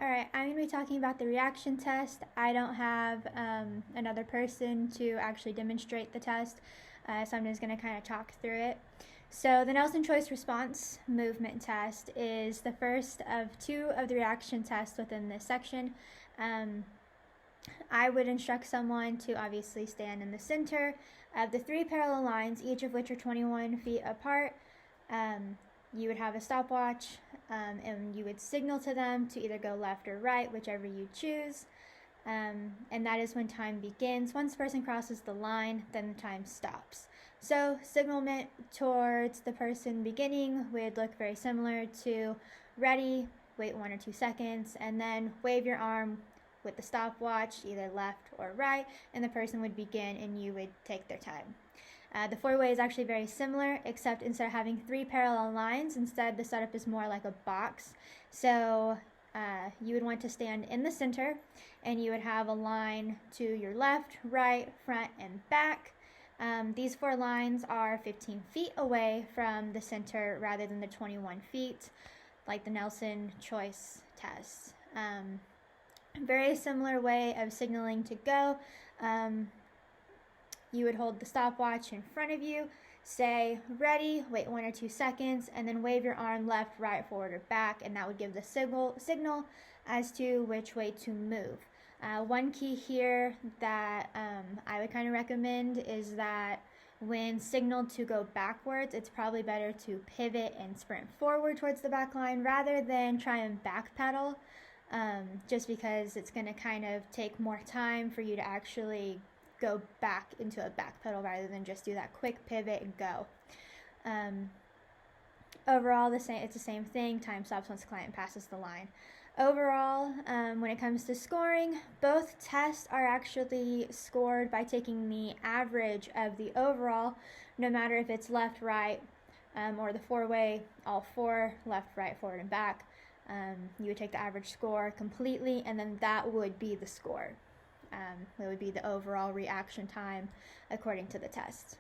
Alright, I'm going to be talking about the reaction test. I don't have another person to actually demonstrate the test, so I'm just going to kind of talk through it. So the Nelson Choice Response Movement Test is the first of two of the reaction tests within this section. I would instruct someone to obviously stand in the center of the three parallel lines, each of which are 21 feet apart. You would have a stopwatch, and you would signal to them to either go left or right, whichever you choose. And that is when time begins. Once the person crosses the line, then the time stops. So signalment towards the person beginning would look very similar to ready, wait 1 or 2 seconds, and then wave your arm with the stopwatch, either left or right, and the person would begin and you would take their time. The four-way is actually very similar, except instead of having three parallel lines, instead the setup is more like a box. So you would want to stand in the center, and you would have a line to your left, right, front, and back. These four lines are 15 feet away from the center rather than the 21 feet, like the Nelson Choice test. Very similar way of signaling to go. You would hold the stopwatch in front of you, say ready, wait 1 or 2 seconds, and then wave your arm left, right, forward, or back, and that would give the signal as to which way to move. One key here that I would kind of recommend is that when signaled to go backwards, it's probably better to pivot and sprint forward towards the back line rather than try and backpedal, just because it's going to kind of take more time for you to actually go back into a back pedal rather than just do that quick pivot and go. Overall, it's the same thing. Time stops once the client passes the line. Overall, when it comes to scoring, both tests are actually scored by taking the average of the overall, no matter if it's left, right, or the four-way, all four, left, right, forward, and back. You would take the average score completely, and then that would be the score. It would be the overall reaction time according to the test.